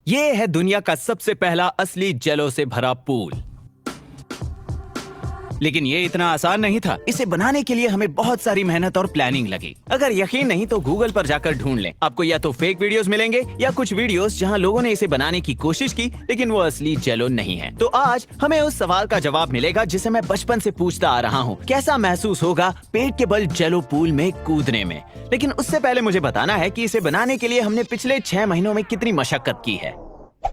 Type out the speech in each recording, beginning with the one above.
ये है दुनिया का सबसे पहला असली जेलो से भरा पूल। लेकिन ये इतना आसान नहीं था। इसे बनाने के लिए हमें बहुत सारी मेहनत और प्लानिंग लगी। अगर यकीन नहीं तो गूगल पर जाकर ढूंढ लें। आपको या तो फेक वीडियोस मिलेंगे या कुछ वीडियोस जहां लोगों ने इसे बनाने की कोशिश की लेकिन वो असली जेलो नहीं है। तो आज हमें उस सवाल का जवाब मिलेगा जिसे मैं बचपन से पूछता आ रहा हूँ। कैसा महसूस होगा पेट के बल जेलो पूल में कूदने में। लेकिन उससे पहले मुझे बताना है कि इसे बनाने के लिए हमने पिछले 6 महीनों में कितनी मशक्कत की है।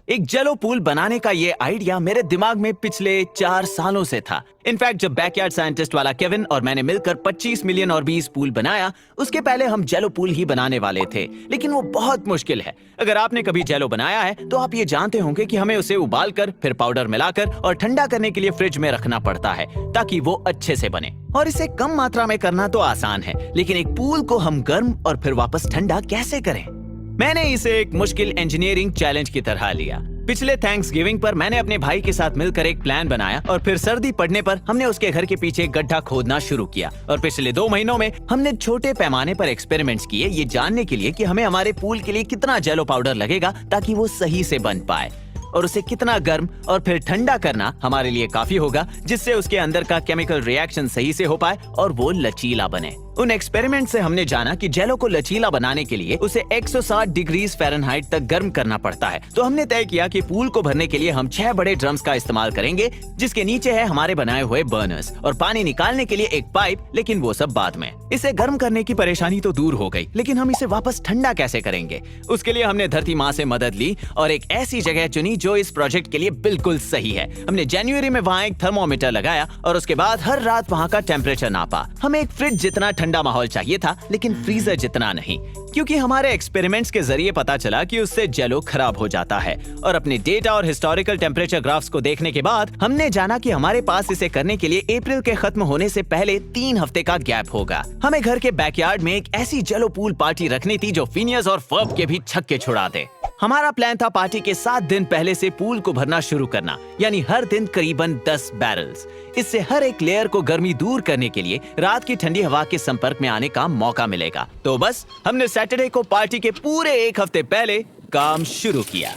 एक जेलो पूल बनाने का ये आइडिया मेरे दिमाग में पिछले 4 सालों से था। इनफैक्ट जब बैकयार्ड साइंटिस्ट वाला केविन और मैंने मिलकर 25 मिलियन और 20 पूल बनाया, उसके पहले हम जेलो पूल ही बनाने वाले थे। लेकिन वो बहुत मुश्किल है। अगर आपने कभी जेलो बनाया है तो आप ये जानते होंगे कि हमें उसे उबालकर फिर पाउडर मिलाकर और ठंडा करने के लिए फ्रिज में रखना पड़ता है ताकि वो अच्छे से बने। और इसे कम मात्रा में करना तो आसान है, लेकिन एक पूल को हम गर्म और फिर वापस ठंडा कैसे करें? मैंने इसे एक मुश्किल इंजीनियरिंग चैलेंज की तरह लिया। पिछले थैंक्सगिविंग पर मैंने अपने भाई के साथ मिलकर एक प्लान बनाया और फिर सर्दी पड़ने पर हमने उसके घर के पीछे गड्ढा खोदना शुरू किया। और पिछले 2 महीनों में हमने छोटे पैमाने पर एक्सपेरिमेंट्स किए, ये जानने के लिए कि हमें हमारे पूल के लिए कितना जेलो पाउडर लगेगा ताकि वो सही से बन पाए। और उसे कितना गर्म और फिर ठंडा करना हमारे लिए काफी होगा जिससे उसके अंदर का केमिकल रिएक्शन सही से हो पाए और वो लचीला बने। उन एक्सपेरिमेंट से हमने जाना कि जेलो को लचीला बनाने के लिए उसे 160 डिग्री फ़ारेनहाइट तक गर्म करना पड़ता है। तो हमने तय किया कि पूल को भरने के लिए हम 6 बड़े ड्रम्स का इस्तेमाल करेंगे जिसके नीचे है हमारे बनाए हुए बर्नर्स और पानी निकालने के लिए एक पाइप, लेकिन वो सब बाद में। इसे गर्म करने की परेशानी तो दूर हो गई, लेकिन हम इसे वापस ठंडा कैसे करेंगे? उसके लिए हमने धरती माँ से मदद ली और एक ऐसी जगह चुनी जो इस प्रोजेक्ट के लिए बिल्कुल सही है। हमने जनवरी में वहाँ एक थर्मोमीटर लगाया और उसके बाद हर रात वहाँ का टेम्परेचर नापा। हमें एक फ्रिज जितना ठंडा माहौल चाहिए था, लेकिन फ्रीजर जितना नहीं, क्योंकि हमारे एक्सपेरिमेंट्स के जरिए पता चला कि उससे जेलो खराब हो जाता है। और अपने डेटा और हिस्टोरिकल टेम्परेचर ग्राफ्स को देखने के बाद हमने जाना कि हमारे पास इसे करने के लिए अप्रैल के खत्म होने से पहले 3 हफ्ते का गैप होगा। हमें घर के बैकयार्ड में एक ऐसी जेलो पूल पार्टी रखनी थी जो फिनियस और फर्ब के भी छक्के छुड़ा दे। हमारा प्लान था पार्टी के 7 दिन पहले से पूल को भरना शुरू करना, यानी हर दिन करीबन 10 बैरल्स। इससे हर एक लेयर को गर्मी दूर करने के लिए रात की ठंडी हवा के संपर्क में आने का मौका मिलेगा। तो बस हमने सैटरडे को पार्टी के पूरे 1 हफ्ते पहले काम शुरू किया।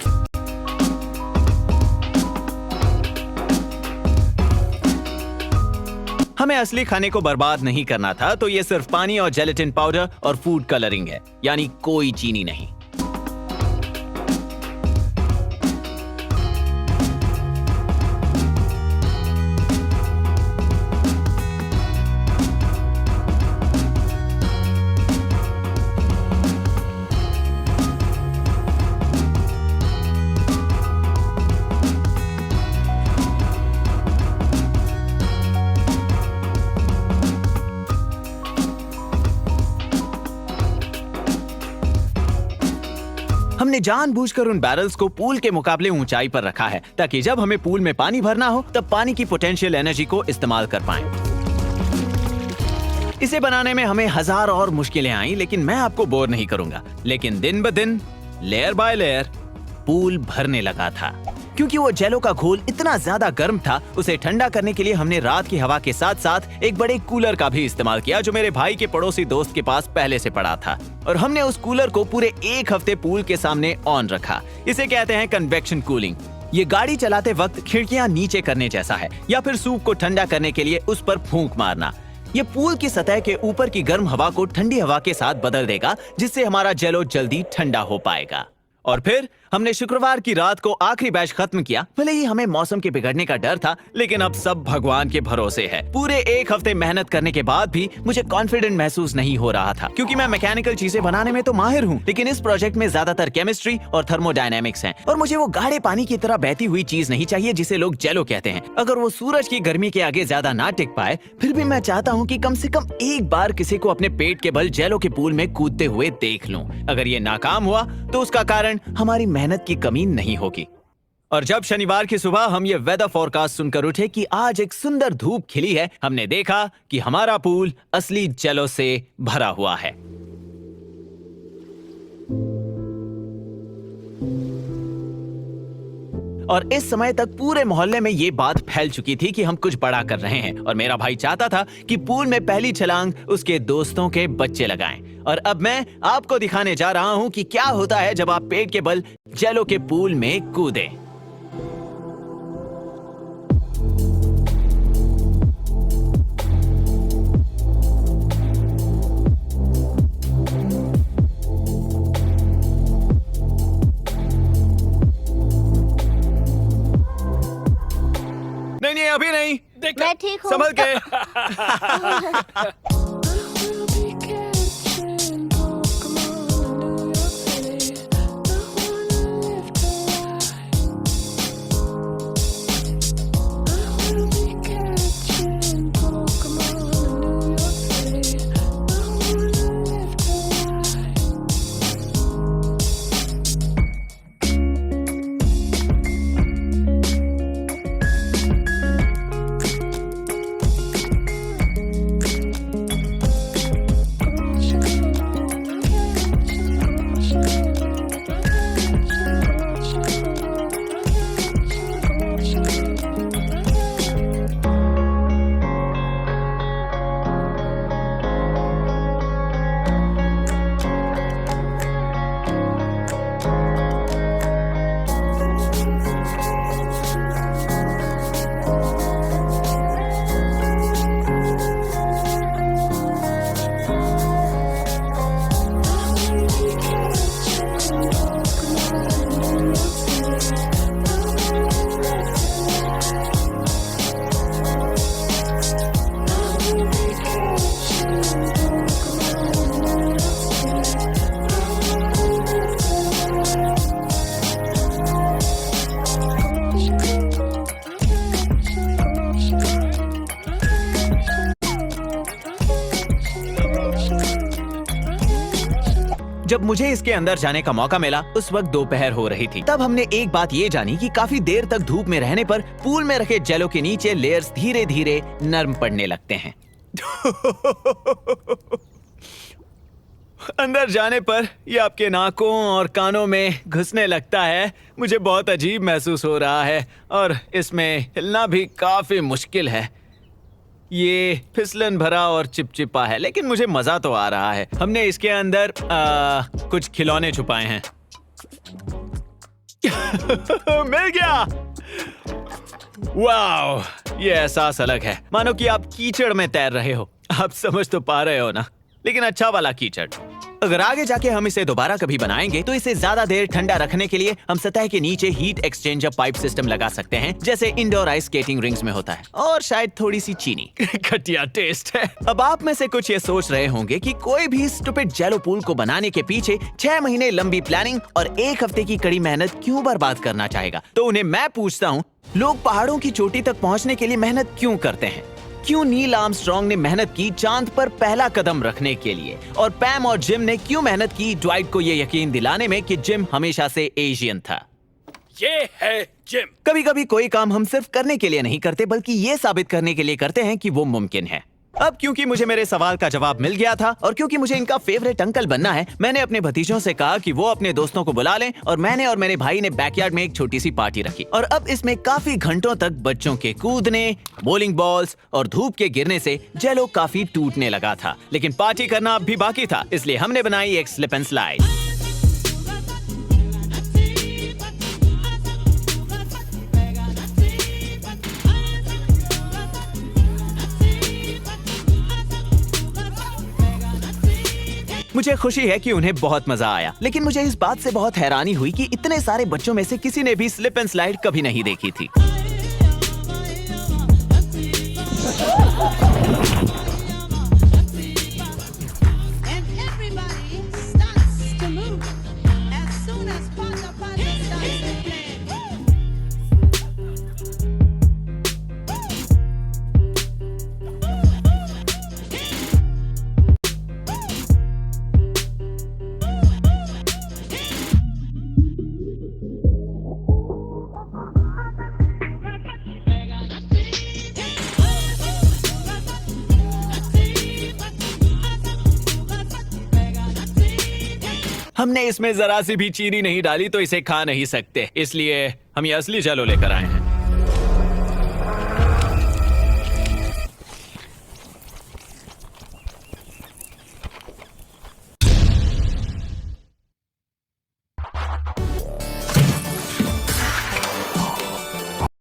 हमें असली खाने को बर्बाद नहीं करना था, तो ये सिर्फ पानी और जेलेटिन पाउडर और फूड कलरिंग है, यानी कोई चीनी नहीं। हमने जानबूझकर उन बैरल्स को पूल के मुकाबले ऊंचाई पर रखा है ताकि जब हमें पूल में पानी भरना हो तब पानी की पोटेंशियल एनर्जी को इस्तेमाल कर पाएं। इसे बनाने में हमें 1000 और मुश्किलें आई, लेकिन मैं आपको बोर नहीं करूंगा। लेकिन दिन ब दिन, लेयर बाय लेयर, पूल भरने लगा था। क्योंकि वो जेलो का घोल इतना ज्यादा गर्म था, उसे ठंडा करने के लिए हमने रात की हवा के साथ साथ एक बड़े कूलर का भी इस्तेमाल किया जो मेरे भाई के पड़ोसी दोस्त के पास पहले से पड़ा था। और हमने उस कूलर को पूरे 1 हफ्ते पूल के सामने ऑन रखा। इसे कहते हैं कन्वेक्शन कूलिंग। ये गाड़ी चलाते वक्त खिड़कियां नीचे करने जैसा है, या फिर सूप को ठंडा करने के लिए उस पर फूंक मारना। ये पूल की सतह के ऊपर की गर्म हवा को ठंडी हवा के साथ बदल देगा, जिससे हमारा जेलो जल्दी ठंडा हो पाएगा। और फिर हमने शुक्रवार की रात को आखिरी बैच खत्म किया। भले ही हमें मौसम के बिगड़ने का डर था, लेकिन अब सब भगवान के भरोसे है। पूरे 1 हफ्ते मेहनत करने के बाद भी मुझे कॉन्फिडेंट महसूस नहीं हो रहा था, क्योंकि मैं मैकेनिकल चीजें बनाने में तो माहिर हूँ, लेकिन इस प्रोजेक्ट में ज्यादातर केमिस्ट्री और थर्मोडायनेमिक्स हैं। और मुझे वो गाढ़े पानी की तरह बहती हुई चीज नहीं चाहिए जिसे लोग जेलो कहते हैं। अगर वो सूरज की गर्मी के आगे ज्यादा ना टिक पाए, फिर भी मैं चाहता हूँ कि कम से कम एक बार किसी को अपने पेट के बल जेलो के पूल में कूदते हुए देख लूं। अगर ये नाकाम हुआ तो उसका कारण हमारी मेहनत की कमी नहीं होगी। और जब शनिवार की सुबह हम ये वेदर फोरकास्ट सुनकर उठे कि आज एक सुंदर धूप खिली है, हमने देखा कि हमारा पूल असली जेलो से भरा हुआ है। और इस समय तक पूरे मोहल्ले में ये बात फैल चुकी थी कि हम कुछ बड़ा कर रहे हैं। और मेरा भाई चाहता था कि पूल में पहली छलांग उसके दोस्तों के बच्चे लगाएं। और अब मैं आपको दिखाने जा रहा हूँ कि क्या होता है जब आप पेट के बल जेलो के पूल में कूदें। नहीं, अभी नहीं। मैं ठीक हूँ। संभल के। जब मुझे इसके अंदर जाने का मौका मिला उस वक्त दोपहर हो रही थी। तब हमने एक बात ये जानी कि काफी देर तक धूप में रहने पर पूल में रखे जेलो के नीचे लेयर्स धीरे धीरे नरम पड़ने लगते हैं। अंदर जाने पर ये आपके नाकों और कानों में घुसने लगता है। मुझे बहुत अजीब महसूस हो रहा है और इसमें हिलना भी काफी मुश्किल है। ये फिसलन भरा और चिपचिपा है, लेकिन मुझे मजा तो आ रहा है। हमने इसके अंदर कुछ खिलौने छुपाए हैं। मिल गया। वाओ, ये एहसास अलग है, मानो कि आप कीचड़ में तैर रहे हो। आप समझ तो पा रहे हो ना, लेकिन अच्छा वाला कीचड़। अगर आगे जाके हम इसे दोबारा कभी बनाएंगे तो इसे ज्यादा देर ठंडा रखने के लिए हम सतह के नीचे हीट एक्सचेंजर पाइप सिस्टम लगा सकते हैं, जैसे इंडोर आइस स्केटिंग रिंग्स में होता है। और शायद थोड़ी सी चीनी। घटिया टेस्ट है। अब आप में से कुछ ये सोच रहे होंगे कि कोई भी स्टूपिड जेलो पूल को बनाने के पीछे 6 महीने लंबी प्लानिंग और 1 हफ्ते की कड़ी मेहनत क्यों बर्बाद करना चाहेगा। तो उन्हें मैं पूछता हूँ, लोग पहाड़ों की चोटी तक पहुँचने के लिए मेहनत क्यों करते हैं? क्यों नील आर्मस्ट्रांग ने मेहनत की चांद पर पहला कदम रखने के लिए, और पैम और जिम ने क्यों मेहनत की ड्वाइट को ये यकीन दिलाने में कि जिम हमेशा से एशियन था? ये है जिम। कभी कभी कोई काम हम सिर्फ करने के लिए नहीं करते, बल्कि ये साबित करने के लिए करते हैं कि वो मुमकिन है। अब क्योंकि मुझे मेरे सवाल का जवाब मिल गया था और क्योंकि मुझे इनका फेवरेट अंकल बनना है, मैंने अपने भतीजों से कहा कि वो अपने दोस्तों को बुला लें, और मैंने और मेरे भाई ने बैकयार्ड में एक छोटी सी पार्टी रखी। और अब इसमें काफी घंटों तक बच्चों के कूदने, बॉलिंग बॉल्स और धूप के गिरने से जेलो काफी टूटने लगा था। लेकिन पार्टी करना अब भी बाकी था, इसलिए हमने बनाई एक स्लिप एंड स्लाइड। मुझे खुशी है कि उन्हें बहुत मजा आया, लेकिन मुझे इस बात से बहुत हैरानी हुई कि इतने सारे बच्चों में से किसी ने भी स्लिप एंड स्लाइड कभी नहीं देखी थी। हमने इसमें जरा सी भी चीनी नहीं डाली तो इसे खा नहीं सकते, इसलिए हम ये असली जेलो लेकर आए हैं।